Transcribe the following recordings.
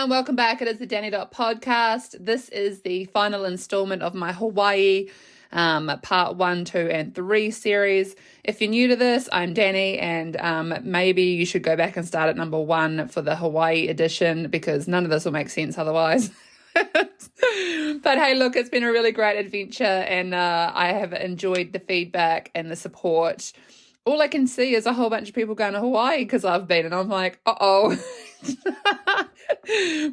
everyone, welcome back. It is the Dani Dots Podcast. This is the final installment of my Hawaii part 1, 2, and 3 series. If you're new to this, I'm Dani, and maybe you should go back and start at number 1 for the Hawaii edition because none of this will make sense otherwise. But hey, look, it's been a really great adventure, and I have enjoyed the feedback and the support. All I can see is a whole bunch of people going to Hawaii because I've been, and I'm like, uh-oh.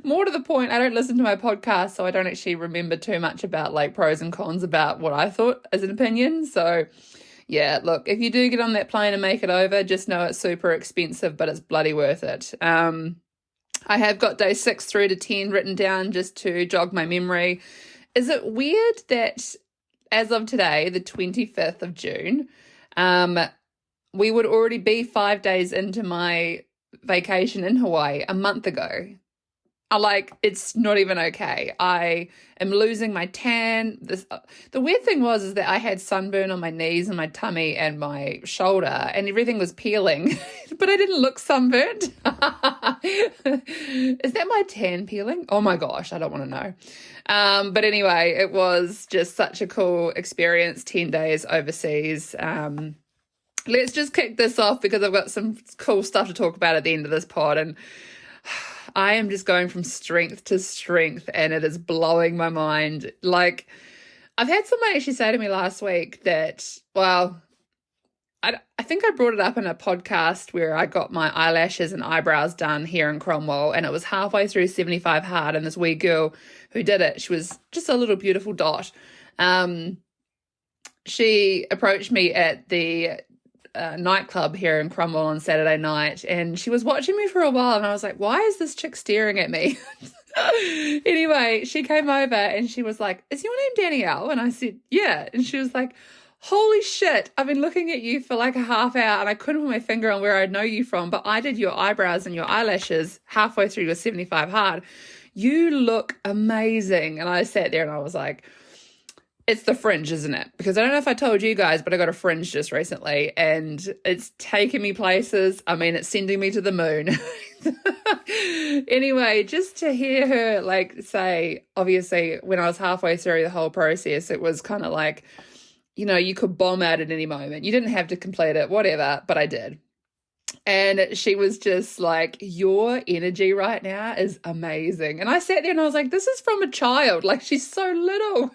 More to the point, I don't listen to my podcast, so I don't actually remember too much about like pros and cons about what I thought as an opinion. So yeah, look, if you do get on that plane and make it over, just know it's super expensive, but it's bloody worth it. I have got day 6 through to 10 written down just to jog my memory. Is it weird that as of today, the 25th of June, we would already be 5 days into my vacation in Hawaii a month ago? It's not even okay. I am losing my tan. The weird thing was that I had sunburn on my knees and my tummy and my shoulder, and everything was peeling, but I didn't look sunburned. Is that my tan peeling? Oh my gosh, I don't want to know. But anyway, it was just such a cool experience, 10 days overseas. Let's just kick this off because I've got some cool stuff to talk about at the end of this pod, and I am just going from strength to strength, and it is blowing my mind. Like, I've had someone actually say to me last week that, well, I think I brought it up in a podcast where I got my eyelashes and eyebrows done here in Cromwell, and it was halfway through 75 hard, and this wee girl who did it, she was just a little beautiful dot. She approached me at the nightclub here in Cromwell on Saturday night, and she was watching me for a while, and I was like, why is this chick staring at me? Anyway, she came over and she was like, is your name Danielle? And I said, yeah. And she was like, holy shit, I've been looking at you for like a half hour and I couldn't put my finger on where I know you from, but I did your eyebrows and your eyelashes halfway through your 75 hard. You look amazing. And I sat there and I was like, it's the fringe, isn't it? Because I don't know if I told you guys, but I got a fringe just recently and it's taking me places. I mean, it's sending me to the moon. Anyway, just to hear her like say, obviously when I was halfway through the whole process, it was kind of like, you know, you could bomb out at any moment. You didn't have to complete it, whatever, but I did. And she was just like, your energy right now is amazing. And I sat there and I was like, this is from a child. Like, she's so little.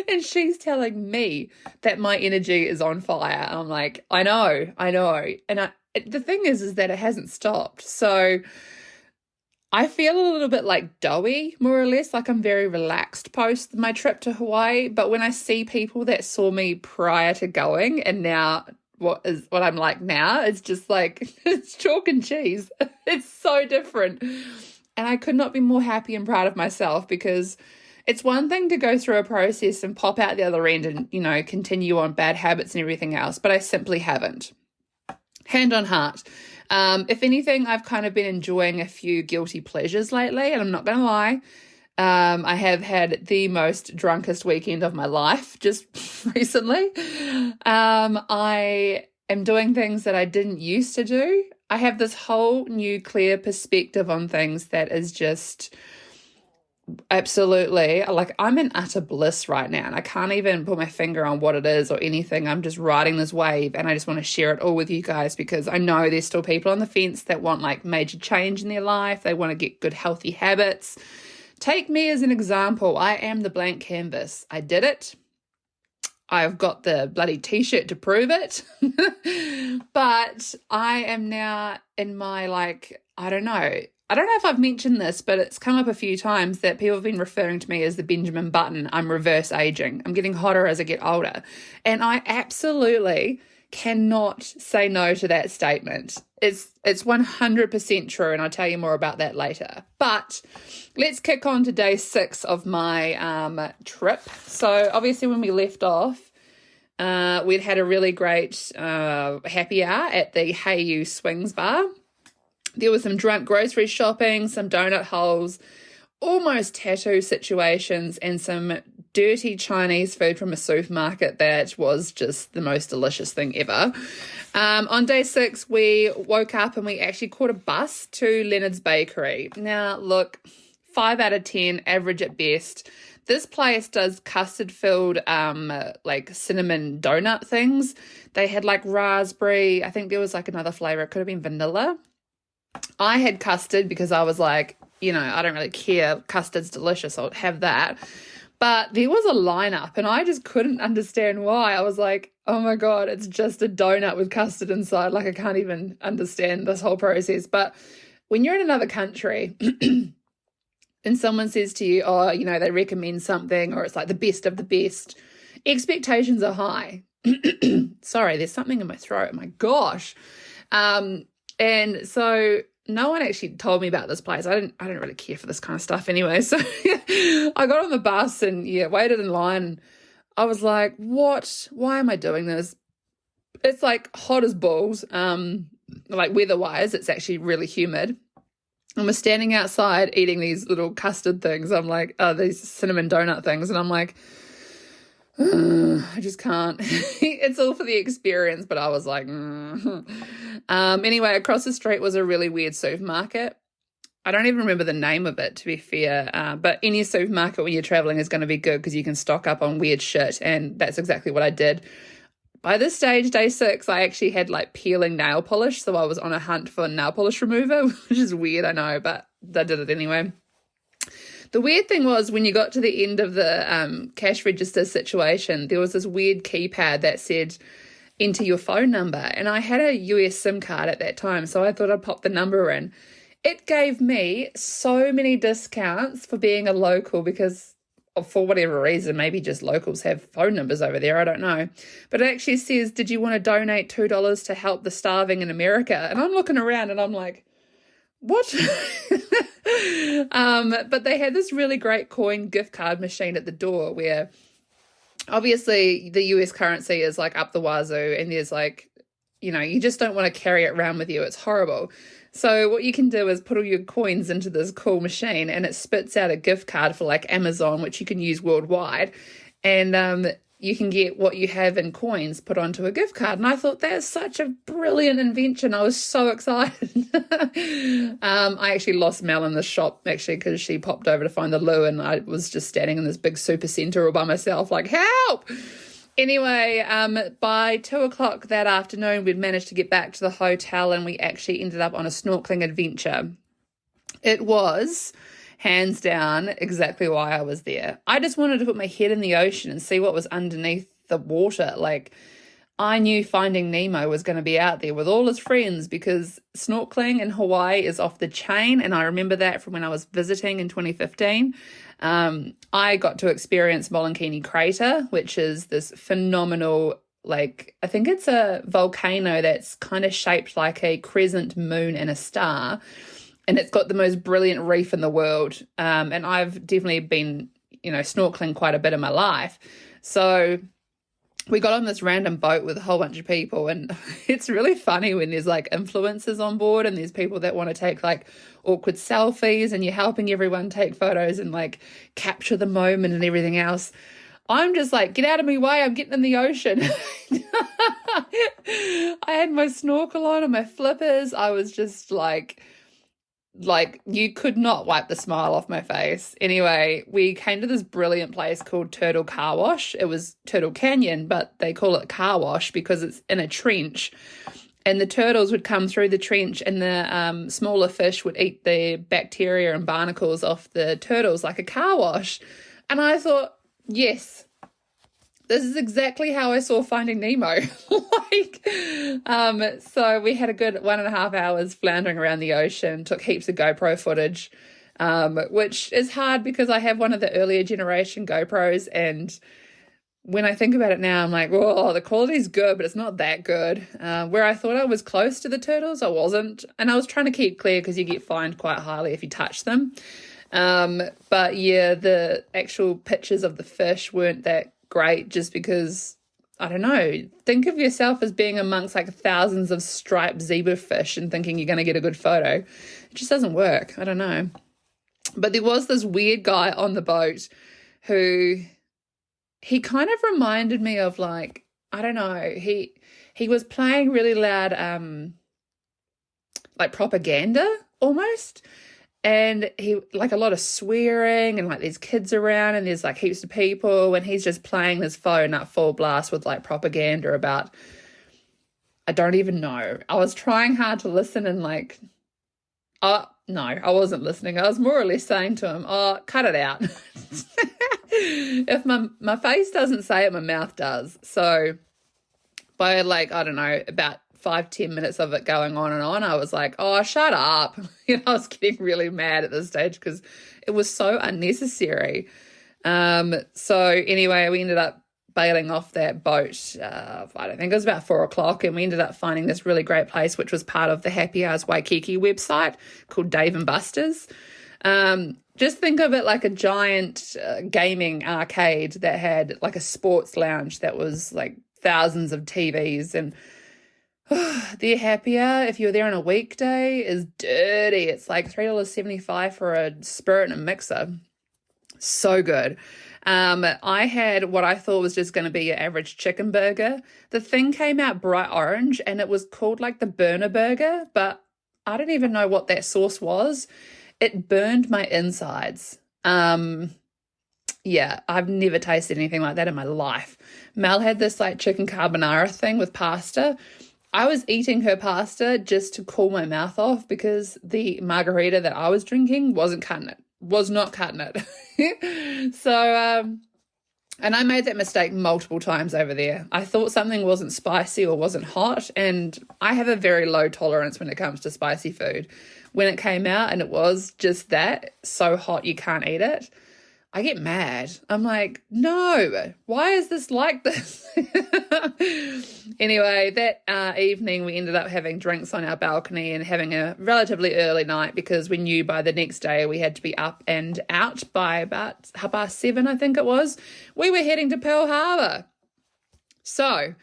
And she's telling me that my energy is on fire. And I'm like, I know. And the thing is that it hasn't stopped. So I feel a little bit like doughy, more or less, like I'm very relaxed post my trip to Hawaii. But when I see people that saw me prior to going and now what I'm like now, it's just like, it's chalk and cheese. It's so different. And I could not be more happy and proud of myself, because it's one thing to go through a process and pop out the other end and, you know, continue on bad habits and everything else, but I simply haven't. Hand on heart. If anything, I've kind of been enjoying a few guilty pleasures lately, and I'm not going to lie. I have had the most drunkest weekend of my life just recently. I am doing things that I didn't used to do. I have this whole new clear perspective on things that is just absolutely, like, I'm in utter bliss right now, and I can't even put my finger on what it is or anything. I'm just riding this wave, and I just want to share it all with you guys, because I know there's still people on the fence that want like major change in their life. They want to get good healthy habits. Take me as an example. I am the blank canvas. I did it. I've got the bloody t-shirt to prove it. But I am now in my, like, I don't know if I've mentioned this, but it's come up a few times that people have been referring to me as the Benjamin Button. I'm reverse aging. I'm getting hotter as I get older. And I absolutely cannot say no to that statement. It's 100% true, and I'll tell you more about that later. But let's kick on to day 6 of my trip. So obviously when we left off, we'd had a really great happy hour at the Hey You Swings Bar. There was some drunk grocery shopping, some donut holes, almost tattoo situations, and some dirty Chinese food from a supermarket that was just the most delicious thing ever. On day 6, we woke up and we actually caught a bus to Leonard's Bakery. Now, look, 5 out of 10, average at best. This place does custard-filled, like cinnamon donut things. They had like raspberry. I think there was like another flavor. It could have been vanilla. I had custard because I was like, I don't really care. Custard's delicious. I'll have that. But there was a lineup and I just couldn't understand why. I was like, oh my God, it's just a donut with custard inside. Like I can't even understand this whole process. But when you're in another country and someone says to you, oh, they recommend something or it's like the best of the best, expectations are high. Sorry, there's something in my throat. My gosh. And so no one actually told me about this place. I didn't really care for this kind of stuff anyway. So I got on the bus and waited in line. I was like, what? Why am I doing this? It's like hot as balls. Like weather-wise, it's actually really humid. And we're standing outside eating these little custard things. I'm like, these cinnamon donut things. And I'm like, I just can't. It's all for the experience, but I was like, Anyway, across the street was a really weird supermarket. I don't even remember the name of it, to be fair, but any supermarket when you're traveling is going to be good because you can stock up on weird shit, and that's exactly what I did. By this stage, day 6, I actually had like peeling nail polish, so I was on a hunt for nail polish remover, which is weird, I know, but I did it anyway. The weird thing was when you got to the end of the cash register situation, there was this weird keypad that said, enter your phone number. And I had a US SIM card at that time, so I thought I'd pop the number in. It gave me so many discounts for being a local because for whatever reason, maybe just locals have phone numbers over there, I don't know. But it actually says, did you want to donate $2 to help the starving in America? And I'm looking around and I'm like, what? But they had this really great coin gift card machine at the door where obviously the US currency is like up the wazoo and there's like, you just don't want to carry it around with you. It's horrible. So what you can do is put all your coins into this cool machine and it spits out a gift card for like Amazon, which you can use worldwide. And you can get what you have in coins put onto a gift card. And I thought that's such a brilliant invention. I was so excited. I actually lost Mel in the shop because she popped over to find the loo and I was just standing in this big super centre all by myself like, help! Anyway, by 2:00 that afternoon, we'd managed to get back to the hotel and we actually ended up on a snorkeling adventure. It was, hands down, exactly why I was there. I just wanted to put my head in the ocean and see what was underneath the water. Like, I knew Finding Nemo was going to be out there with all his friends because snorkeling in Hawaii is off the chain, and I remember that from when I was visiting in 2015. I got to experience Molonkini Crater, which is this phenomenal, I think it's a volcano that's kind of shaped like a crescent moon and a star, and it's got the most brilliant reef in the world. And I've definitely been, snorkeling quite a bit in my life. So we got on this random boat with a whole bunch of people, and it's really funny when there's influencers on board and there's people that want to take awkward selfies and you're helping everyone take photos and capture the moment and everything else. I'm just get out of my way, I'm getting in the ocean. I had my snorkel on and my flippers. I was just you could not wipe the smile off my face. Anyway, we came to this brilliant place called Turtle Car Wash. It was Turtle Canyon, but they call it Car Wash because it's in a trench. And the turtles would come through the trench and the smaller fish would eat the bacteria and barnacles off the turtles like a car wash. And I thought, yes, this is exactly how I saw Finding Nemo. So we had a good 1.5 hours floundering around the ocean, took heaps of GoPro footage, which is hard because I have one of the earlier generation GoPros, and when I think about it now, I'm like, whoa, the quality's good, but it's not that good. Where I thought I was close to the turtles, I wasn't. And I was trying to keep clear because you get fined quite highly if you touch them. But yeah, the actual pictures of the fish weren't that great just because, I don't know, think of yourself as being amongst thousands of striped zebrafish and thinking you're going to get a good photo. It just doesn't work. I don't know. But there was this weird guy on the boat who he kind of reminded me of like, I don't know, he was playing really loud like propaganda almost. And he like a lot of swearing and like there's kids around and there's like heaps of people and he's just playing his phone at full blast with like propaganda about, I don't even know. I was trying hard to listen and like, no, I wasn't listening. I was more or less saying to him, oh, cut it out. If my face doesn't say it, my mouth does. So by like, I don't know, about 5-10 minutes of it going on and on, I was like, oh, shut up. I was getting really mad at this stage because it was so unnecessary. So anyway, we ended up bailing off that boat. I don't think it was about 4:00, and we ended up finding this really great place, which was part of the Happy Hours Waikiki website called Dave and Buster's. Just think of it like a giant gaming arcade that had like a sports lounge that was like thousands of TVs, and their happy hour, if you're there on a weekday, is dirty. It's like $3.75 for a spirit and a mixer. So good. I had what I thought was just going to be your average chicken burger. The thing came out bright orange and it was called like the burner burger, but I don't even know what that sauce was. It burned my insides. Yeah, I've never tasted anything like that in my life. Mel had this like chicken carbonara thing with pasta. I was eating her pasta just to cool my mouth off because the margarita that I was drinking wasn't cutting it. Was not cutting it. So, and I made that mistake multiple times over there. I thought something wasn't spicy or wasn't hot, and I have a very low tolerance when it comes to spicy food. When it came out and it was just that, so hot you can't eat it, I get mad. I'm like, no, why is this like this? Anyway, that evening we ended up having drinks on our balcony and having a relatively early night because we knew by the next day we had to be up and out by about 7:30, I think it was. We were heading to Pearl Harbor. So,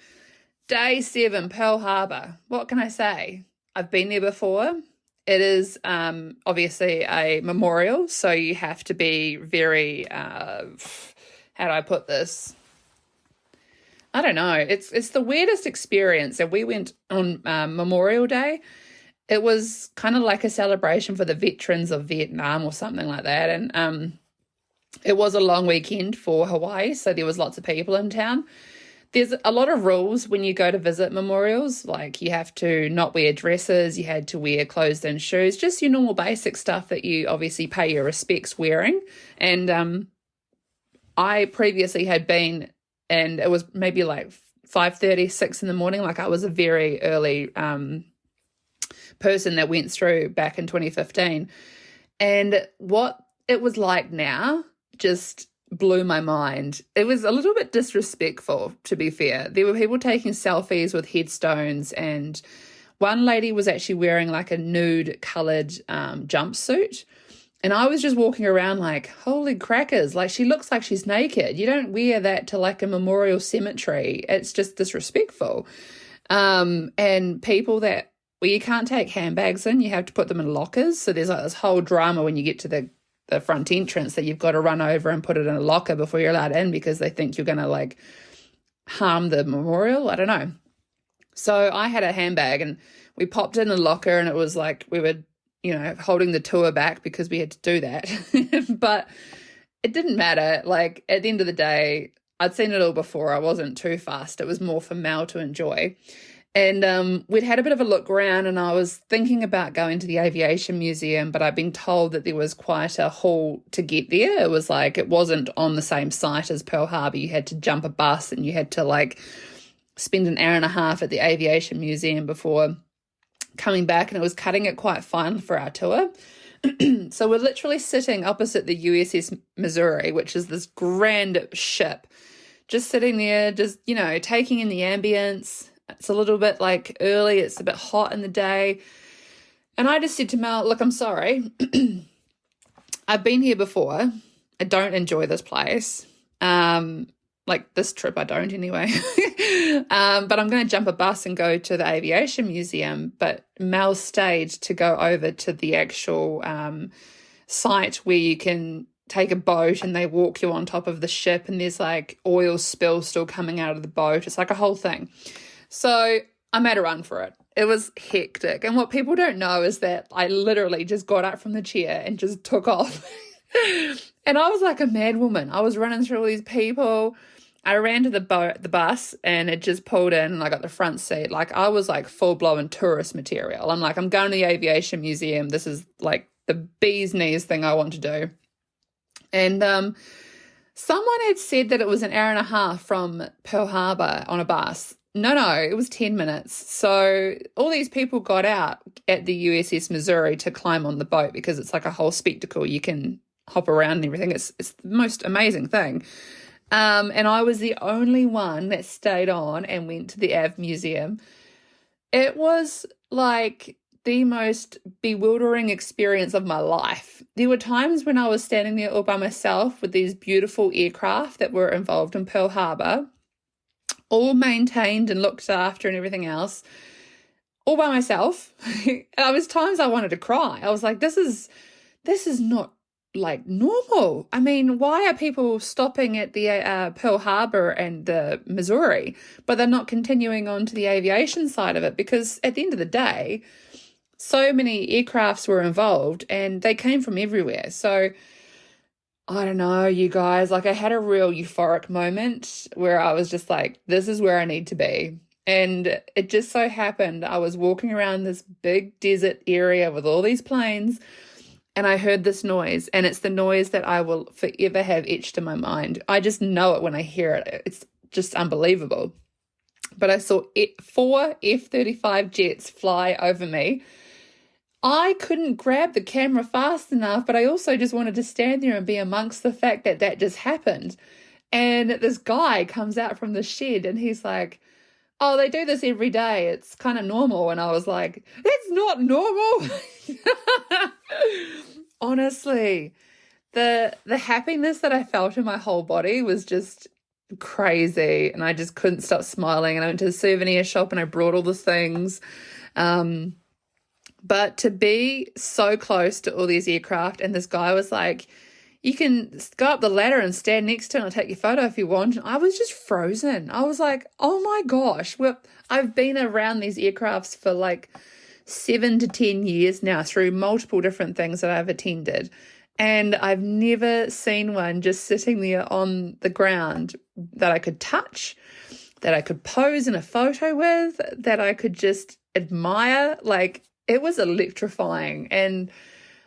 day 7, Pearl Harbor. What can I say? I've been there before. It is obviously a memorial, so you have to be very, how do I put this? I don't know. It's the weirdest experience. And we went on Memorial Day. It was kind of like a celebration for the veterans of Vietnam or something like that. And it was a long weekend for Hawaii, so there was lots of people in town. There's a lot of rules when you go to visit memorials, like you have to not wear dresses, you had to wear closed-in shoes, just your normal basic stuff that you obviously pay your respects wearing. And I previously had been, and it was maybe like 5:30, 6 in the morning, like I was a very early person that went through back in 2015. And what it was like now just blew my mind. It was a little bit disrespectful, to be fair. There were people taking selfies with headstones, and one lady was actually wearing like a nude coloured jumpsuit. And I was just walking around like, holy crackers, like she looks like she's naked. You don't wear that to like a memorial cemetery. It's just disrespectful. And people that, well, you can't take handbags in, you have to put them in lockers. So there's like this whole drama when you get to the front entrance that you've got to run over and put it in a locker before you're allowed in because they think you're going to like harm the memorial. I don't know. So I had a handbag and we popped in a locker and it was like we were, holding the tour back because we had to do that. But it didn't matter. Like at the end of the day, I'd seen it all before. I wasn't too fussed. It was more for Mel to enjoy. And we'd had a bit of a look around and I was thinking about going to the Aviation Museum, but I'd been told that there was quite a haul to get there. It was like it wasn't on the same site as Pearl Harbor. You had to jump a bus and you had to like spend an hour and a half at the Aviation Museum before coming back, and it was cutting it quite fine for our tour. So we're literally sitting opposite the USS Missouri, which is this grand ship, just sitting there, just, taking in the ambience. It's a little bit like early. It's a bit hot in the day. And I just said to Mel, look, I'm sorry. I've been here before. I don't enjoy this place. Like this trip, I don't anyway. But I'm going to jump a bus and go to the Aviation Museum. But Mel stayed to go over to the actual site where you can take a boat and they walk you on top of the ship and there's like oil spill still coming out of the boat. It's like a whole thing. So I made a run for it. It was hectic. And what people don't know is that I literally just got up from the chair and just took off. And I was like a mad woman. I was running through all these people. I ran to the bus and it just pulled in and I got the front seat. Like I was like full-blown tourist material. I'm like, I'm going to the aviation museum. This is like the bee's knees thing I want to do. And someone had said that it was an hour and a half from Pearl Harbor on a bus. No, it was 10 minutes. So all these people got out at the USS Missouri to climb on the boat because it's like a whole spectacle. You can hop around and everything. It's the most amazing thing. And I was the only one that stayed on and went to the AV Museum. It was like the most bewildering experience of my life. There were times when I was standing there all by myself with these beautiful aircraft that were involved in Pearl Harbor, all maintained and looked after and everything else, all by myself. And there was times I wanted to cry. I was like, this is not like normal. I mean, why are people stopping at the Pearl Harbor and the Missouri, but they're not continuing on to the aviation side of it? Because at the end of the day, so many aircrafts were involved and they came from everywhere. So I don't know, you guys, like I had a real euphoric moment where I was just like, this is where I need to be. And it just so happened I was walking around this big desert area with all these planes and I heard this noise, and it's the noise that I will forever have etched in my mind. I just know it when I hear it. It's just unbelievable. But I saw 4 F-35 jets fly over me. I couldn't grab the camera fast enough, but I also just wanted to stand there and be amongst the fact that that just happened. And this guy comes out from the shed and he's like, oh, they do this every day. It's kind of normal. And I was like, it's not normal. Honestly, the happiness that I felt in my whole body was just crazy. And I just couldn't stop smiling. And I went to the souvenir shop and I brought all the things. But to be so close to all these aircraft, and this guy was like, you can go up the ladder and stand next to it and I'll take your photo if you want. And I was just frozen. I was like, oh my gosh. Well, I've been around these aircrafts for like 7 to 10 years now through multiple different things that I've attended. And I've never seen one just sitting there on the ground that I could touch, that I could pose in a photo with, that I could just admire. Like, it was electrifying. And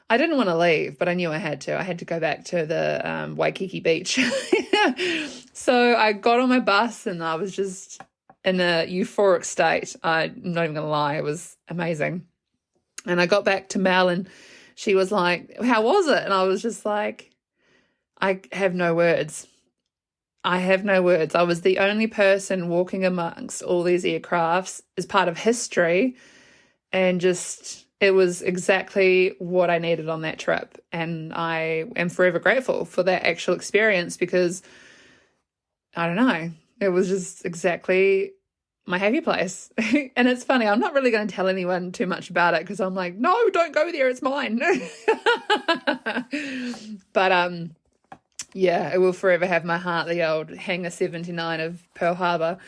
I didn't want to leave, but I knew I had to. I had to go back to the Waikiki beach. So I got on my bus and I was just in a euphoric state. I'm not even going to lie. It was amazing. And I got back to Mel and she was like, how was it? And I was just like, I have no words. I have no words. I was the only person walking amongst all these aircrafts as part of history, and just, it was exactly what I needed on that trip. And I am forever grateful for that actual experience because, I don't know, it was just exactly my happy place. And it's funny, I'm not really going to tell anyone too much about it because I'm like, no, don't go there, it's mine. But yeah, it will forever have my heart, the old Hangar 79 of Pearl Harbor.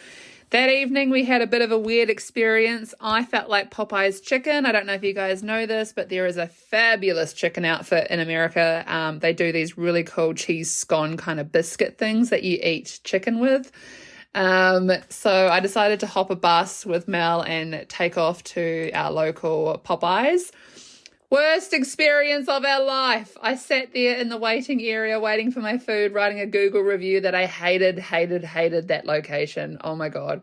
That evening, we had a bit of a weird experience. I felt like Popeye's chicken. I don't know if you guys know this, but there is a fabulous chicken outfit in America. They do these really cool cheese scone kind of biscuit things that you eat chicken with. So I decided to hop a bus with Mel and take off to our local Popeyes. Worst experience of our life. I sat there in the waiting area waiting for my food, writing a Google review that I hated that location. Oh my God.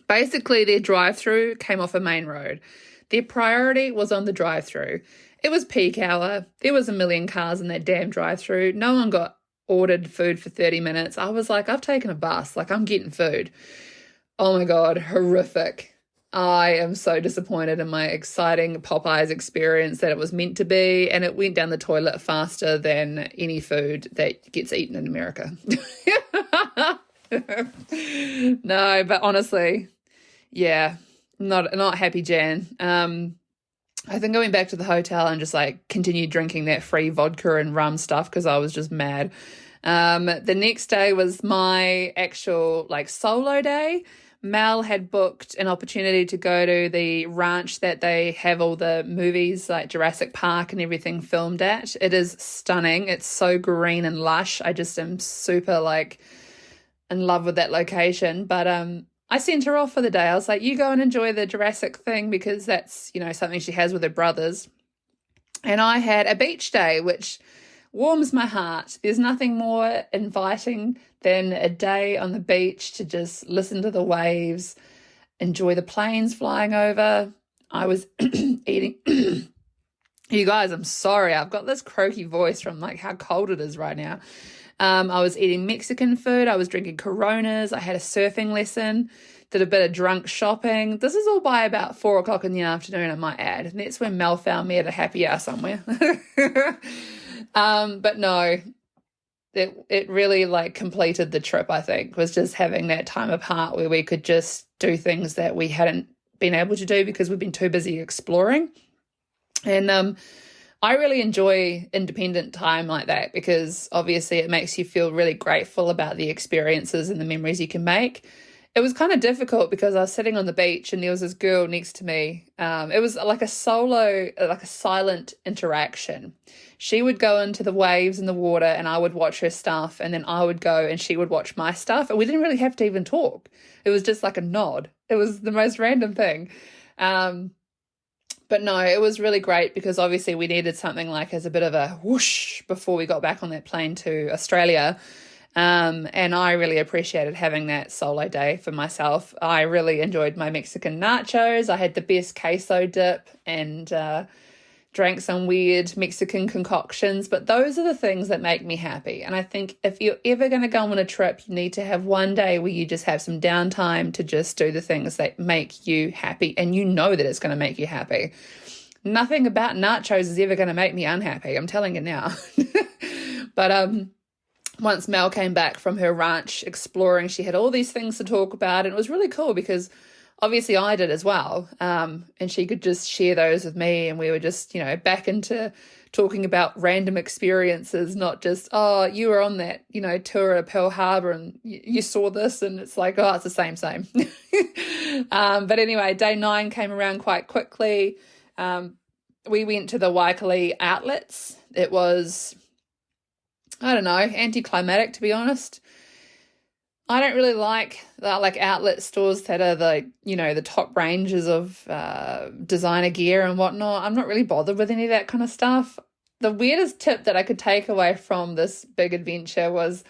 Basically, their drive-through came off a main road. Their priority was on the drive-through. It was peak hour. There was a million cars in that damn drive-through. No one got ordered food for 30 minutes. I was like, I've taken a bus. Like, I'm getting food. Oh my God, horrific. I am so disappointed in my exciting Popeyes experience that it was meant to be, and it went down the toilet faster than any food that gets eaten in America. No, but honestly, yeah, not happy, Jan. I think I went back to the hotel and just like continued drinking that free vodka and rum stuff because I was just mad. The next day was my actual like solo day. Mel had booked an opportunity to go to the ranch that they have all the movies like Jurassic Park and everything filmed at. It is stunning. It's so green and lush. I just am super like in love with that location. But I sent her off for the day. I was like, you go and enjoy the Jurassic thing because that's, you know, something she has with her brothers. And I had a beach day, which warms my heart. There's nothing more inviting than a day on the beach to just listen to the waves, enjoy the planes flying over. I was eating. You guys, I'm sorry. I've got this croaky voice from like how cold it is right now. I was eating Mexican food. I was drinking Coronas. I had a surfing lesson, did a bit of drunk shopping. This is all by about 4 o'clock in the afternoon, I might add. And that's when Mel found me at a happy hour somewhere. But no, it really like completed the trip, I think, was just having that time apart where we could just do things that we hadn't been able to do because we've been too busy exploring. And I really enjoy independent time like that because obviously it makes you feel really grateful about the experiences and the memories you can make. It was kind of difficult because I was sitting on the beach and there was this girl next to me. It was like a silent interaction. She would go into the waves and the water and I would watch her stuff, and then I would go and she would watch my stuff, and we didn't really have to even talk. It was just like a nod. It was the most random thing. But no, it was really great because obviously we needed something like as a bit of a whoosh before we got back on that plane to Australia. And I really appreciated having that solo day for myself. I really enjoyed my Mexican nachos. I had the best queso dip and drank some weird Mexican concoctions. But those are the things that make me happy. And I think if you're ever going to go on a trip, you need to have one day where you just have some downtime to just do the things that make you happy. And you know that it's going to make you happy. Nothing about nachos is ever going to make me unhappy. I'm telling you now. But once Mel came back from her ranch exploring, she had all these things to talk about, and it was really cool because obviously I did as well, and she could just share those with me, and we were just, you know, back into talking about random experiences, not just, oh, you were on that, you know, tour at Pearl Harbor and you saw this, and it's like, oh, it's the same. But anyway, day 9 came around quite quickly. We went to the Waikele outlets. It was, I don't know, anticlimactic, to be honest. I don't really like outlet stores that are the, you know, the top ranges of designer gear and whatnot. I'm not really bothered with any of that kind of stuff. The weirdest tip that I could take away from this big adventure was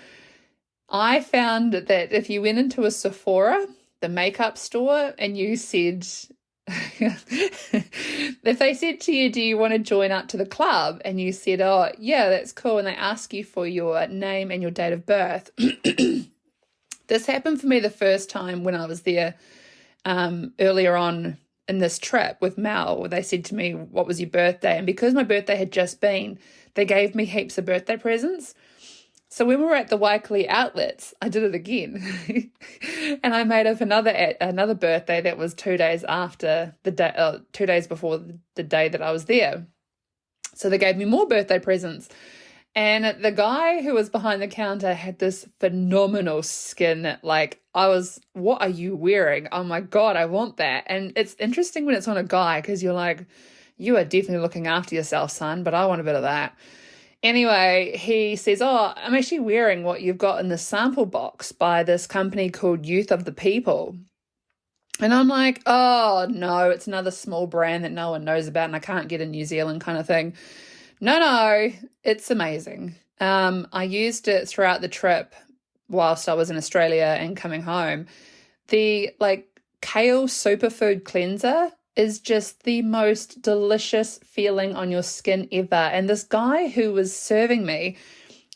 I found that if you went into a Sephora, the makeup store, and you said, if they said to you, do you want to join up to the club? And you said, oh, yeah, that's cool. And they ask you for your name and your date of birth. This happened for me the first time when I was there earlier on in this trip with Mel, where they said to me, what was your birthday? And because my birthday had just been, they gave me heaps of birthday presents. So when we were at the Waikele outlets, I did it again. And I made up another birthday that was 2 days after the day, 2 days before the day that I was there. So they gave me more birthday presents. And the guy who was behind the counter had this phenomenal skin. Like, I was, what are you wearing? Oh my God, I want that. And it's interesting when it's on a guy because you're like, you are definitely looking after yourself, son, but I want a bit of that. Anyway, he says, oh, I'm actually wearing what you've got in the sample box by this company called Youth of the People. And I'm like, oh, no, it's another small brand that no one knows about and I can't get in New Zealand kind of thing. No, it's amazing. I used it throughout the trip whilst I was in Australia and coming home. The kale superfood cleanser is just the most delicious feeling on your skin ever. And this guy who was serving me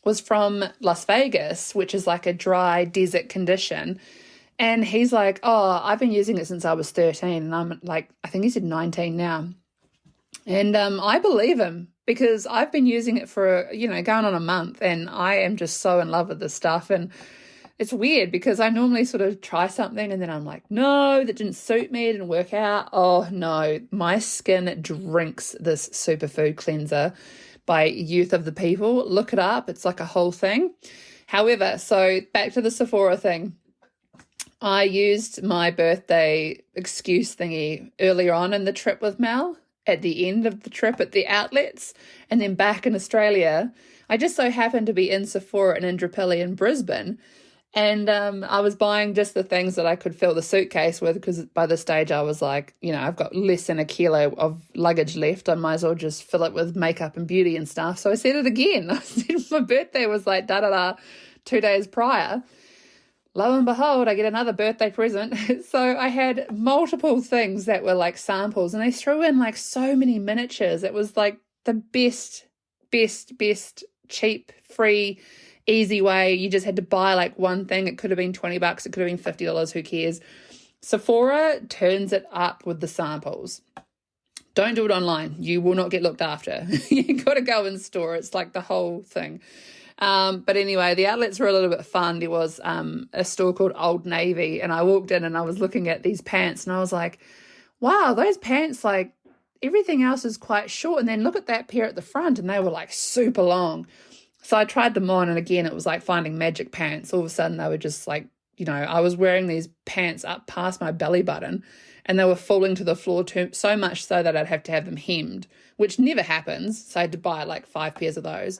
was from Las Vegas, which is like a dry desert condition. And he's like, oh, I've been using it since I was 13. And I'm like, I think he said 19 now. And I believe him because I've been using it for, going on a month, and I am just so in love with this stuff. And it's weird because I normally sort of try something and then I'm like, no, that didn't suit me, it didn't work out. Oh no, my skin drinks this superfood cleanser by Youth of the People. Look it up. It's like a whole thing. However, so back to the Sephora thing. I used my birthday excuse thingy earlier on in the trip with Mel, at the end of the trip at the outlets, and then back in Australia. I just so happened to be in Sephora in Indooroopilly in Brisbane, and I was buying just the things that I could fill the suitcase with, because by this stage I was like, I've got less than a kilo of luggage left. I might as well just fill it with makeup and beauty and stuff. So I said it again. I said my birthday was like 2 days prior. Lo and behold, I get another birthday present. So I had multiple things that were like samples, and they threw in like so many miniatures. It was like the best, cheap, free, easy way. You just had to buy like one thing. It could have been $20, it could have been $50, who cares? Sephora turns it up with the samples. Don't do it online. You will not get looked after. You got to go in store. It's like the whole thing. But anyway, the outlets were a little bit fun. There was a store called Old Navy, and I walked in and I was looking at these pants and I was like, wow, those pants, like everything else is quite short. And then look at that pair at the front, and they were like super long. So I tried them on, and again, it was like finding magic pants. All of a sudden they were just like, I was wearing these pants up past my belly button, and they were falling to the floor so much so that I'd have to have them hemmed, which never happens. So I had to buy like 5 pairs of those.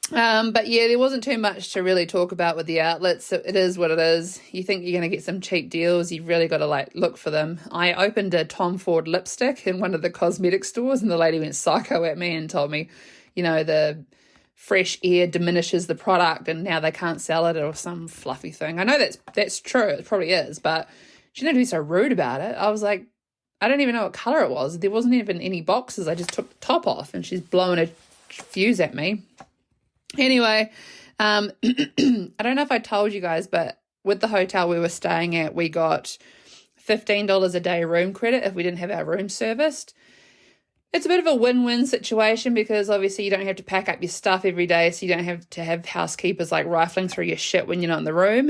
But yeah, there wasn't too much to really talk about with the outlets. So it is what it is. You think you're going to get some cheap deals, you've really got to like look for them. I opened a Tom Ford lipstick in one of the cosmetic stores, and the lady went psycho at me and told me, the fresh air diminishes the product and now they can't sell it, or some fluffy thing. I know that's true, it probably is, but she didn't be so rude about it. I was like, I don't even know what colour it was. There wasn't even any boxes. I just took the top off, and she's blowing a fuse at me. Anyway, I don't know if I told you guys, but with the hotel we were staying at, we got $15 a day room credit if we didn't have our room serviced. It's a bit of a win-win situation because obviously you don't have to pack up your stuff every day, so you don't have to have housekeepers like rifling through your shit when you're not in the room.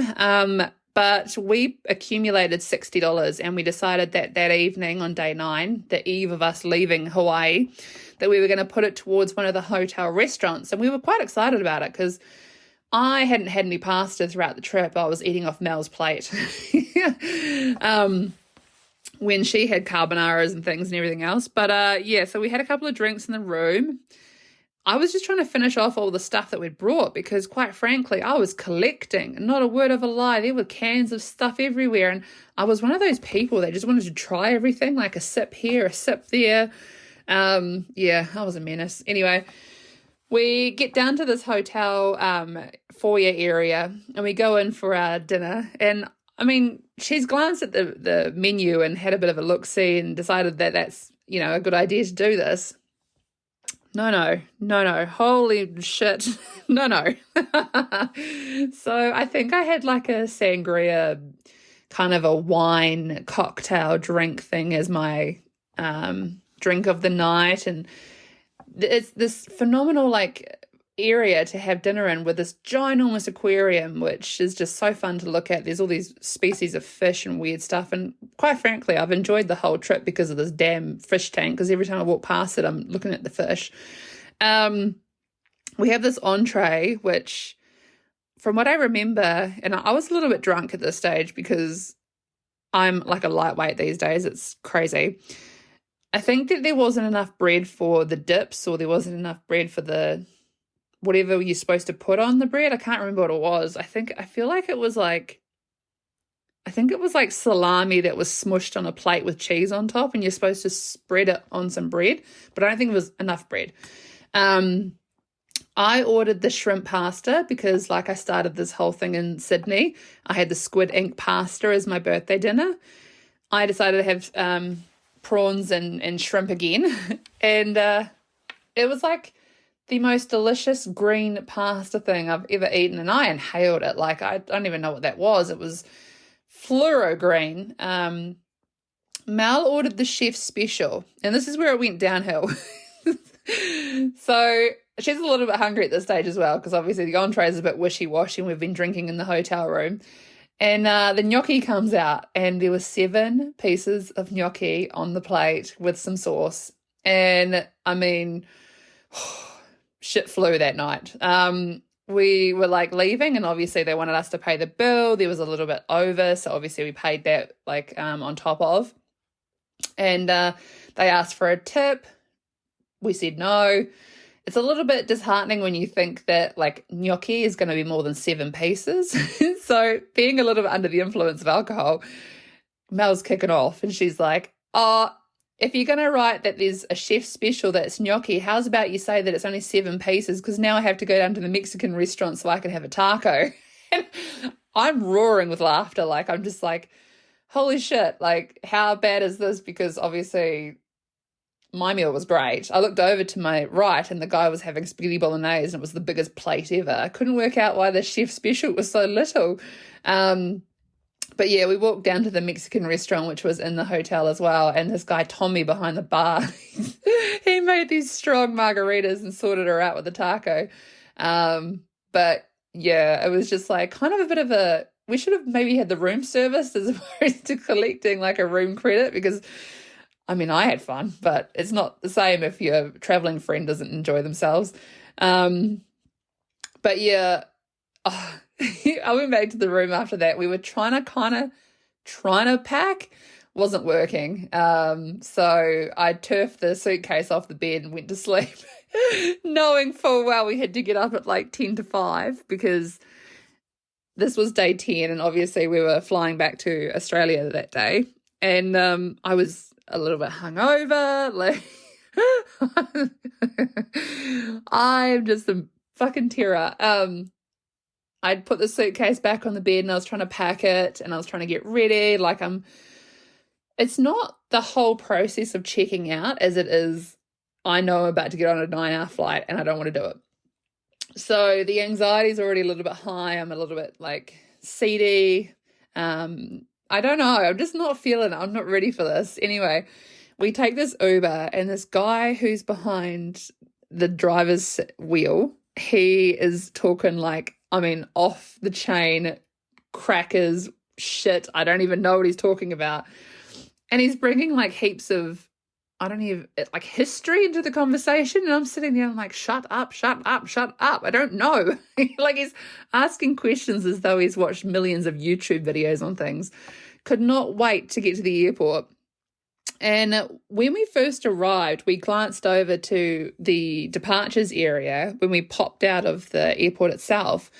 But we accumulated $60, and we decided that evening on day 9, the eve of us leaving Hawaii, that we were going to put it towards one of the hotel restaurants. And we were quite excited about it because I hadn't had any pasta throughout the trip. I was eating off Mel's plate. When she had carbonaras and things and everything else. But so we had a couple of drinks in the room. I was just trying to finish off all the stuff that we'd brought because, quite frankly, I was collecting. Not a word of a lie. There were cans of stuff everywhere. And I was one of those people that just wanted to try everything, like a sip here, a sip there. I was a menace. Anyway, we get down to this hotel foyer area, and we go in for our dinner. And I mean, she's glanced at the menu and had a bit of a look-see and decided that that's, a good idea to do this. No. Holy shit. No. So I think I had like a sangria, kind of a wine cocktail drink thing as my drink of the night. And it's this phenomenal like area to have dinner in, with this ginormous aquarium, which is just so fun to look at. There's all these species of fish and weird stuff, and quite frankly I've enjoyed the whole trip because of this damn fish tank, because every time I walk past it I'm looking at the fish. We have this entree, which from what I remember, and I was a little bit drunk at this stage because I'm like a lightweight these days, it's crazy. I think that there wasn't enough bread for the dips, or there wasn't enough bread for the whatever you're supposed to put on the bread. I can't remember what it was. I feel like it was like salami that was smushed on a plate with cheese on top, and you're supposed to spread it on some bread, but I don't think it was enough bread. I ordered the shrimp pasta because, like, I started this whole thing in Sydney. I had the squid ink pasta as my birthday dinner. I decided to have prawns and shrimp again, and it was like the most delicious green pasta thing I've ever eaten, and I inhaled it. Like, I don't even know what that was. It was fluoro green. Mel ordered the chef's special, and this is where it went downhill. So she's a little bit hungry at this stage as well, because obviously the entree is a bit wishy-washy and we've been drinking in the hotel room. And the gnocchi comes out, and there were 7 pieces of gnocchi on the plate with some sauce. And I mean, shit flew that night. We were like leaving, and obviously they wanted us to pay the bill. There was a little bit over, so obviously we paid that like on top of. And they asked for a tip. We said no. It's a little bit disheartening when you think that like gnocchi is going to be more than 7 pieces. So being a little bit under the influence of alcohol, Mel's kicking off, and she's like, oh, if you're going to write that there's a chef special that's gnocchi, how's about you say that it's only 7 pieces, because now I have to go down to the Mexican restaurant so I can have a taco. And I'm roaring with laughter. Like, I'm just like, holy shit, like, how bad is this? Because obviously my meal was great. I looked over to my right and the guy was having spaghetti bolognese, and it was the biggest plate ever. I couldn't work out why the chef special was so little. But yeah, we walked down to the Mexican restaurant, which was in the hotel as well, and this guy Tommy behind the bar, he made these strong margaritas and sorted her out with a taco. But yeah, it was just like kind of a bit of a, we should have maybe had the room service as opposed to collecting like a room credit, because I mean, I had fun, but it's not the same if your traveling friend doesn't enjoy themselves. But yeah, I went back to the room after that. We were trying to pack, wasn't working. So I turfed the suitcase off the bed and went to sleep, knowing full well we had to get up at like 10 to 5, because this was day 10, and obviously we were flying back to Australia that day. And I was a little bit hungover. Like, I'm just a fucking terror. I'd put the suitcase back on the bed, and I was trying to pack it, and I was trying to get ready. Like, it's not the whole process of checking out as it is, I know I'm about to get on a 9-hour flight and I don't want to do it. So the anxiety is already a little bit high. I'm a little bit like seedy. I don't know. I'm just not feeling it. I'm not ready for this. Anyway, we take this Uber, and this guy who's behind the driver's wheel, he is talking like, I mean, off the chain, crackers, shit. I don't even know what he's talking about. And he's bringing like heaps of, I don't even, like history into the conversation. And I'm sitting there, I'm like, shut up, shut up, shut up. I don't know. Like, he's asking questions as though he's watched millions of YouTube videos on things. Could not wait to get to the airport. And when we first arrived, we glanced over to the departures area when we popped out of the airport itself.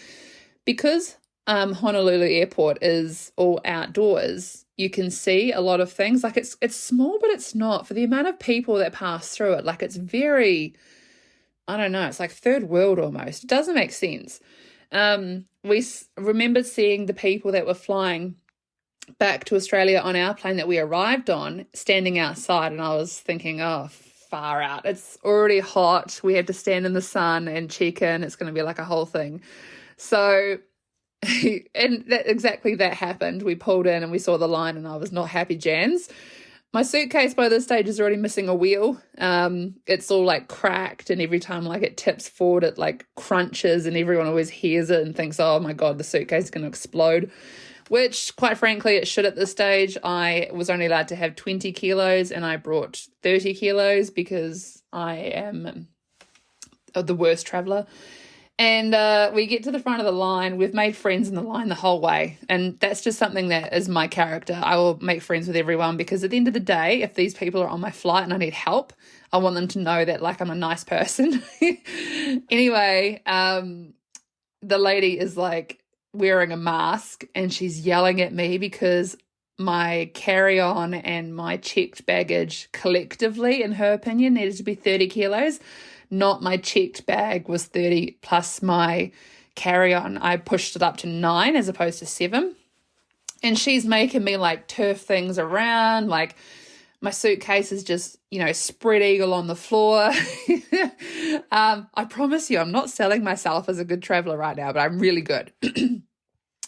Because Honolulu Airport is all outdoors, you can see a lot of things. Like, it's small, but it's not. For the amount of people that pass through it, like, it's very, I don't know, it's like third world almost. It doesn't make sense. We remembered seeing the people that were flying back to Australia on our plane that we arrived on standing outside, and I was thinking, oh, far out. It's already hot. We had to stand in the sun and check in. It's going to be like a whole thing. So, and exactly that happened. We pulled in and we saw the line, and I was not happy, Jans. My suitcase by this stage is already missing a wheel. It's all like cracked, and every time like it tips forward, it like crunches, and everyone always hears it and thinks, oh my God, the suitcase is going to explode. Which, quite frankly, it should at this stage. I was only allowed to have 20 kilos, and I brought 30 kilos because I am the worst traveller. And we get to the front of the line. We've made friends in the line the whole way. And that's just something that is my character. I will make friends with everyone, because at the end of the day, if these people are on my flight and I need help, I want them to know that, like, I'm a nice person. Anyway, the lady is like wearing a mask, and she's yelling at me because my carry-on and my checked baggage collectively, in her opinion, needed to be 30 kilos. Not my checked bag was 30 plus my carry-on. I pushed it up to 9 as opposed to 7. And she's making me like turf things around, like my suitcase is just, spread eagle on the floor. I promise you, I'm not selling myself as a good traveler right now, but I'm really good.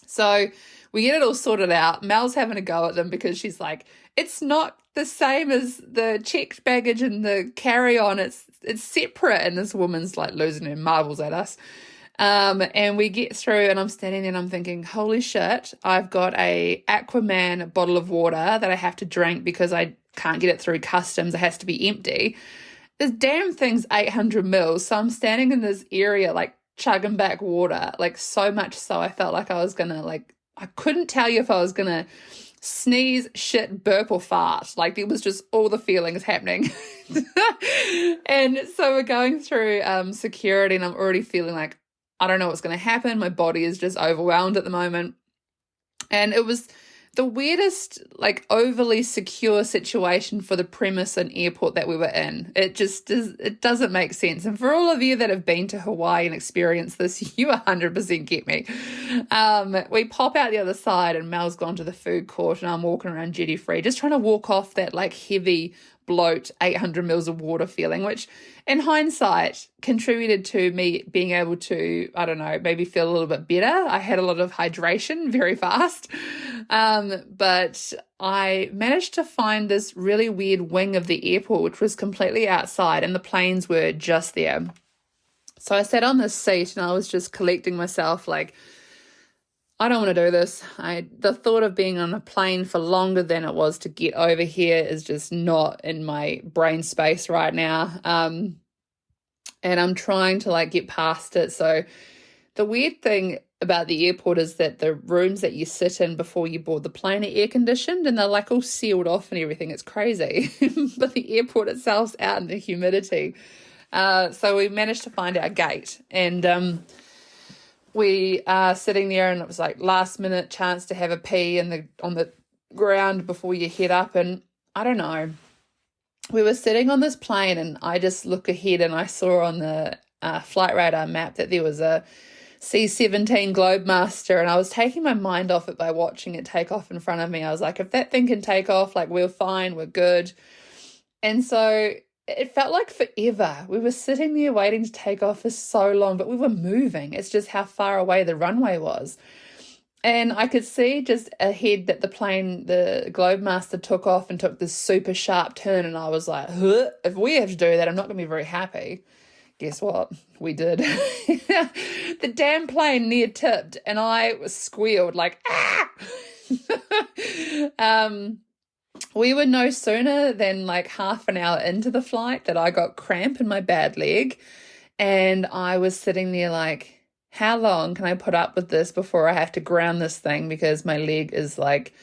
So we get it all sorted out. Mel's having a go at them because she's like, it's not the same as the checked baggage and the carry-on. It's separate. And this woman's like losing her marbles at us. And we get through and I'm standing there and I'm thinking, holy shit, I've got a Aquaman bottle of water that I have to drink because I can't get it through customs. It has to be empty. This damn thing's 800 mils. So I'm standing in this area, like chugging back water, like so much so I felt like I was going to I couldn't tell you if I was going to sneeze, shit, burp, or fart. Like it was just all the feelings happening. And so we're going through security and I'm already feeling like, I don't know what's going to happen. My body is just overwhelmed at the moment. And it was the weirdest, like overly secure situation for the premise and airport that we were in. It doesn't make sense. And for all of you that have been to Hawaii and experienced this, you 100% get me. We pop out the other side and Mel's gone to the food court and I'm walking around duty free, just trying to walk off that like heavy bloat 800 mils of water feeling, which in hindsight contributed to me being able to, I don't know, maybe feel a little bit better. I had a lot of hydration very fast. But I managed to find this really weird wing of the airport, which was completely outside and the planes were just there. So I sat on this seat and I was just collecting myself like, I don't want to do this. The thought of being on a plane for longer than it was to get over here is just not in my brain space right now. And I'm trying to like get past it. So the weird thing about the airport is that the rooms that you sit in before you board the plane are air conditioned and they're like all sealed off and everything. It's crazy. But the airport itself's out in the humidity. So we managed to find our gate and we are sitting there and it was like last minute chance to have a pee on the ground before you head up. And I don't know, we were sitting on this plane and I just look ahead and I saw on the flight radar map that there was a C-17 Globemaster and I was taking my mind off it by watching it take off in front of me. I was like, if that thing can take off, like we're fine, we're good. And so it felt like forever. We were sitting there waiting to take off for so long, but we were moving. It's just how far away the runway was. And I could see just ahead that the Globemaster took off and took this super sharp turn. And I was like, huh, if we have to do that, I'm not going to be very happy. Guess what? We did. The damn plane near tipped and I was squealed like, ah! We were no sooner than like half an hour into the flight that I got cramp in my bad leg. And I was sitting there like, how long can I put up with this before I have to ground this thing because my leg is like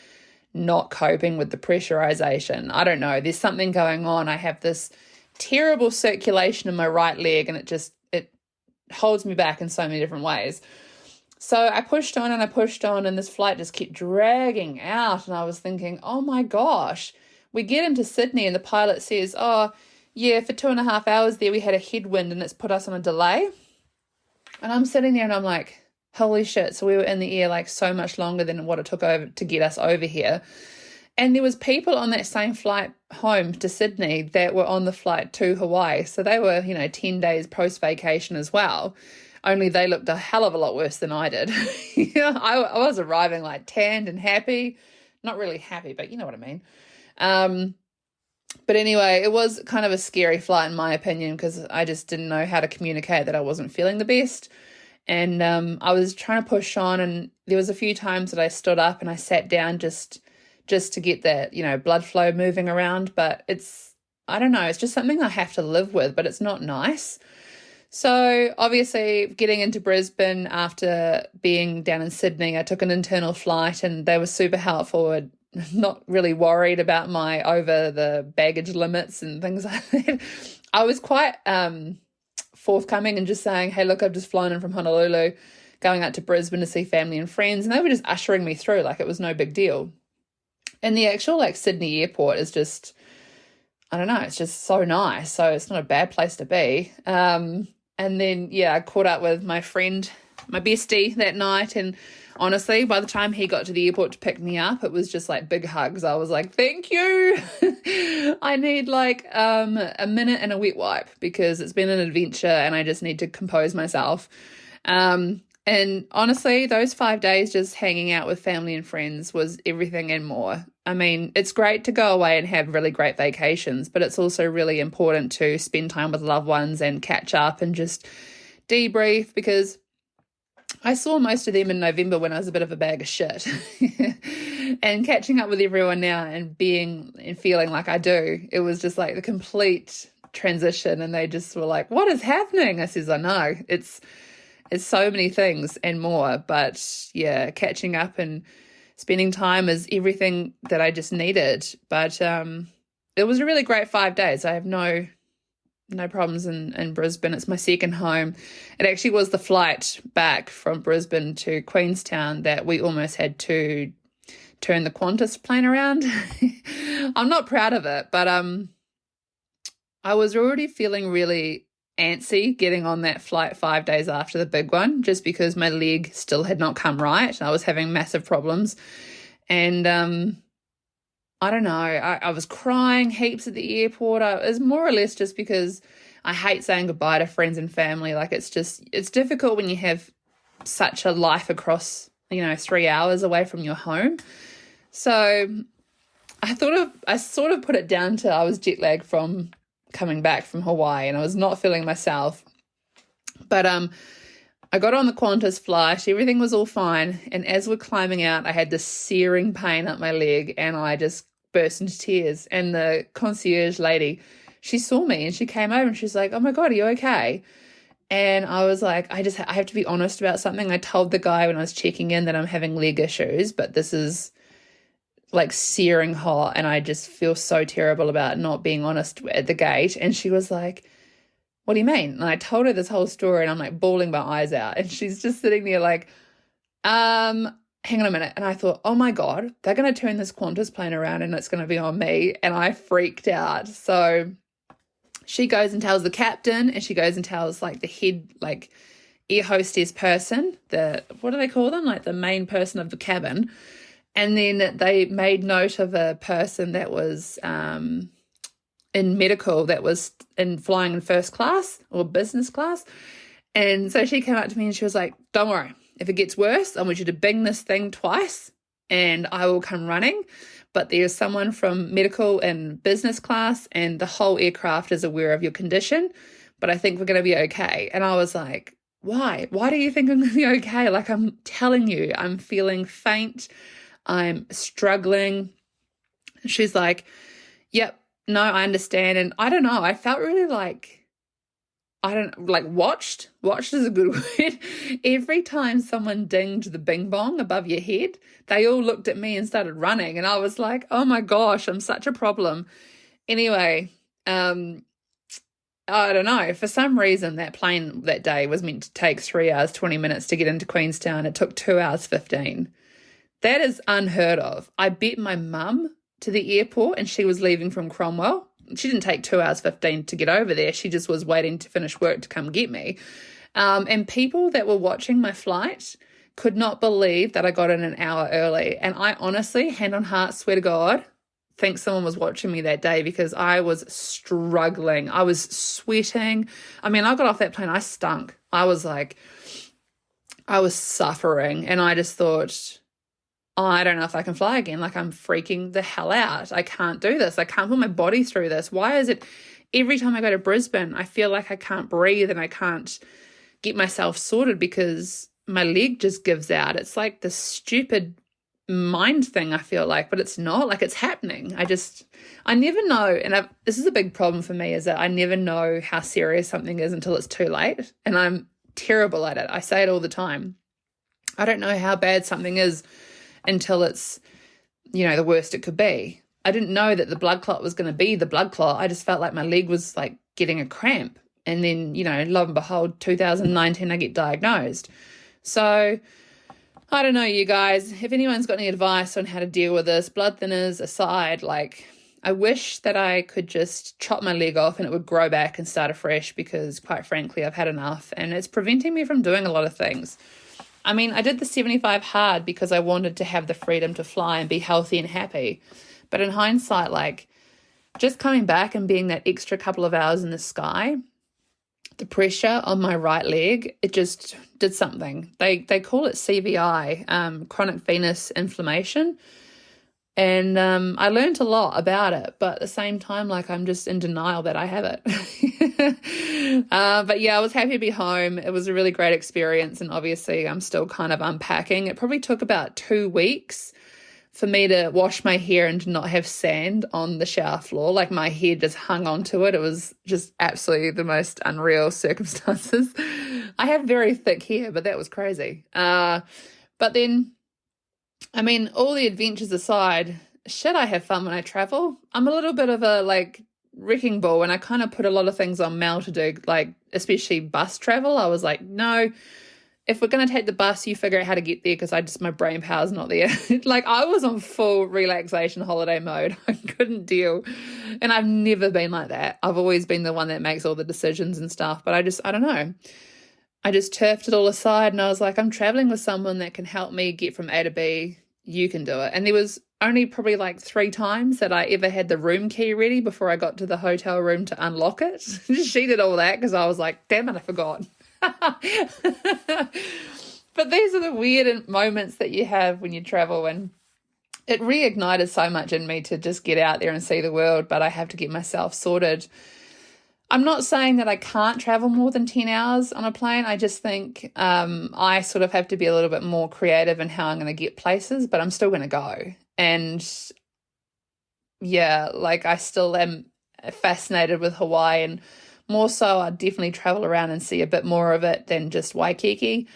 not coping with the pressurization? I don't know. There's something going on. I have this terrible circulation in my right leg and it holds me back in so many different ways. So I pushed on and this flight just kept dragging out. And I was thinking, oh my gosh, we get into Sydney and the pilot says, oh yeah, for 2.5 hours there we had a headwind and it's put us on a delay. And I'm sitting there and I'm like, holy shit. So we were in the air like so much longer than what it took over to get us over here. And there was people on that same flight home to Sydney that were on the flight to Hawaii. So they were, 10 days post-vacation as well. Only they looked a hell of a lot worse than I did. I was arriving like tanned and happy. Not really happy, but you know what I mean. But anyway, it was kind of a scary flight in my opinion because I just didn't know how to communicate that I wasn't feeling the best. And I was trying to push on and there was a few times that I stood up and I sat down just to get that, blood flow moving around. But I don't know, it's just something I have to live with, but it's not nice. So obviously getting into Brisbane after being down in Sydney, I took an internal flight and they were super helpful. Not really worried about my over the baggage limits and things like that. I was quite forthcoming and just saying, hey, look, I've just flown in from Honolulu, going out to Brisbane to see family and friends. And they were just ushering me through like it was no big deal. And the actual Sydney airport is just, I don't know, it's just so nice. So it's not a bad place to be. And then, I caught up with my friend, my bestie that night. And honestly, by the time he got to the airport to pick me up, it was just like big hugs. I was like, thank you. I need like a minute and a wet wipe because it's been an adventure and I just need to compose myself. And honestly, those 5 days just hanging out with family and friends was everything and more. I mean, it's great to go away and have really great vacations, but it's also really important to spend time with loved ones and catch up and just debrief, because I saw most of them in November when I was a bit of a bag of shit. And catching up with everyone now and being and feeling like I do, it was just like the complete transition, and they just were like, what is happening? I says, I know, it's so many things and more, but yeah, catching up and spending time is everything that I just needed. But it was a really great 5 days. I have no problems in Brisbane. It's my second home. It actually was the flight back from Brisbane to Queenstown that we almost had to turn the Qantas plane around. I'm not proud of it, but I was already feeling really antsy getting on that flight 5 days after the big one, just because my leg still had not come right. I was having massive problems, and I don't know, I was crying heaps at the airport. It was more or less just because I hate saying goodbye to friends and family. Like, it's difficult when you have such a life across, 3 hours away from your home. So I sort of put it down to I was jet lagged from coming back from Hawaii, and I was not feeling myself. But I got on the Qantas flight, everything was all fine, and as we're climbing out, I had this searing pain up my leg, and I just burst into tears. And the concierge lady, she saw me and she came over and she's like, oh my God, are you okay? And I was like, I have to be honest about something. I told the guy when I was checking in that I'm having leg issues, but this is like searing hot, and I just feel so terrible about not being honest at the gate. And she was like, what do you mean? And I told her this whole story, and I'm like bawling my eyes out, and she's just sitting there like, hang on a minute. And I thought, oh my God, they're going to turn this Qantas plane around and it's going to be on me. And I freaked out. So she goes and tells the captain, and she goes and tells like the head, like air hostess person, what do they call them? Like the main person of the cabin. And then they made note of a person that was in medical, that was flying in first class or business class. And so she came up to me and she was like, don't worry, if it gets worse, I want you to bing this thing twice and I will come running. But there's someone from medical and business class, and the whole aircraft is aware of your condition, but I think we're going to be okay. And I was like, why? Why do you think I'm going to be okay? Like, I'm telling you, I'm feeling faint. I'm struggling. She's like, yep, no, I understand. And I don't know, I felt really like, watched is a good word. Every time someone dinged the bing bong above your head, they all looked at me and started running. And I was like, oh my gosh, I'm such a problem. Anyway, I don't know. For some reason, that plane that day was meant to take 3 hours, 20 minutes to get into Queenstown. It took 2 hours, 15. That is unheard of. I bet my mum to the airport, and she was leaving from Cromwell. She didn't take 2 hours, 15 to get over there. She just was waiting to finish work to come get me. And people that were watching my flight could not believe that I got in an hour early. And I honestly, hand on heart, swear to God, think someone was watching me that day, because I was struggling. I was sweating. I mean, I got off that plane, I stunk. I was suffering. And I just thought, I don't know if I can fly again. Like, I'm freaking the hell out. I can't do this. I can't put my body through this. Why is it every time I go to Brisbane, I feel like I can't breathe and I can't get myself sorted because my leg just gives out. It's like this stupid mind thing, I feel like, but it's not. Like, it's happening. I never know. And this is a big problem for me, is that I never know how serious something is until it's too late. And I'm terrible at it. I say it all the time. I don't know how bad something is until it's, the worst it could be. I didn't know that the blood clot was going to be the blood clot. I just felt like my leg was like getting a cramp. And then, lo and behold, 2019, I get diagnosed. So I don't know, you guys, if anyone's got any advice on how to deal with this, blood thinners aside, like, I wish that I could just chop my leg off and it would grow back and start afresh, because quite frankly, I've had enough and it's preventing me from doing a lot of things. I mean, I did the 75 hard because I wanted to have the freedom to fly and be healthy and happy. But in hindsight, like, just coming back and being that extra couple of hours in the sky, the pressure on my right leg, it just did something. They call it CVI, chronic venous inflammation. And I learned a lot about it, but at the same time, like, I'm just in denial that I have it. But yeah, I was happy to be home. It was a really great experience, and obviously I'm still kind of unpacking. It probably took about 2 weeks for me to wash my hair and to not have sand on the shower floor. Like, my hair just hung onto it. It was just absolutely the most unreal circumstances. I have very thick hair, but that was crazy. But then, I mean, all the adventures aside, should I have fun when I travel? I'm a little bit of a, like, wrecking ball, and I kind of put a lot of things on Mel to do, like, especially bus travel. I was like, no, if we're going to take the bus, you figure out how to get there, because my brain power's not there. Like, I was on full relaxation holiday mode. I couldn't deal. And I've never been like that. I've always been the one that makes all the decisions and stuff, but I don't know. I just turfed it all aside, and I was like, I'm traveling with someone that can help me get from A to B. You can do it. And there was only probably like 3 times that I ever had the room key ready before I got to the hotel room to unlock it. She did all that because I was like, damn it, I forgot. But these are the weird moments that you have when you travel, and it reignited so much in me to just get out there and see the world, but I have to get myself sorted. I'm not saying that I can't travel more than 10 hours on a plane. I just think I sort of have to be a little bit more creative in how I'm going to get places, but I'm still going to go. And yeah, like, I still am fascinated with Hawaii, and more so I'd definitely travel around and see a bit more of it than just Waikiki.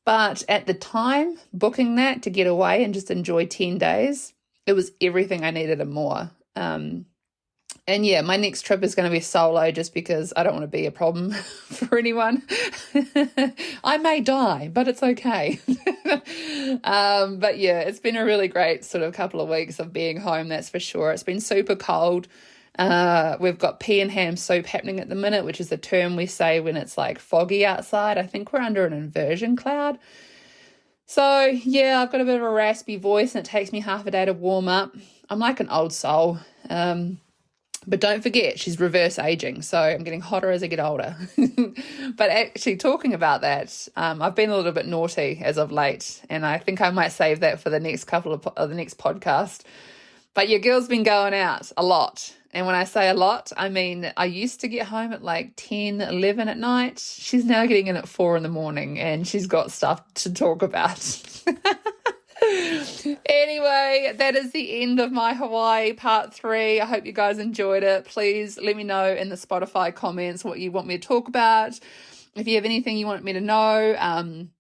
But at the time, booking that to get away and just enjoy 10 days, it was everything I needed and more. And yeah, my next trip is going to be solo, just because I don't want to be a problem for anyone. I may die, but it's okay. But yeah, it's been a really great sort of couple of weeks of being home, that's for sure. It's been super cold. We've got pea and ham soup happening at the minute, which is the term we say when it's like foggy outside. I think we're under an inversion cloud. So yeah, I've got a bit of a raspy voice, and it takes me half a day to warm up. I'm like an old soul. But don't forget, she's reverse aging, so I'm getting hotter as I get older. But actually, talking about that, I've been a little bit naughty as of late, and I think I might save that for the next couple of the next podcast. But your girl's been going out a lot. And when I say a lot, I mean, I used to get home at like 10, 11 at night. She's now getting in at 4 in the morning, and she's got stuff to talk about. Anyway, that is the end of my Hawaii part 3. I hope you guys enjoyed it. Please let me know in the Spotify comments what you want me to talk about. If you have anything you want me to know, I'm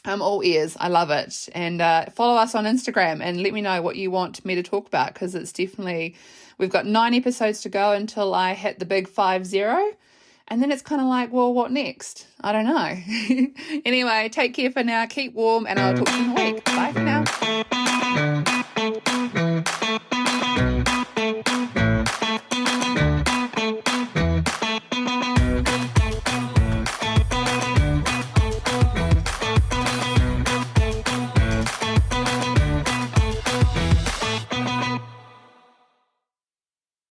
all ears. I love it. And follow us on Instagram and let me know what you want me to talk about, because it's definitely, we've got 9 episodes to go until I hit the big 50. And then it's kind of like, well, what next? I don't know. Anyway, take care for now. Keep warm, and I'll talk to you in a week. Bye for now.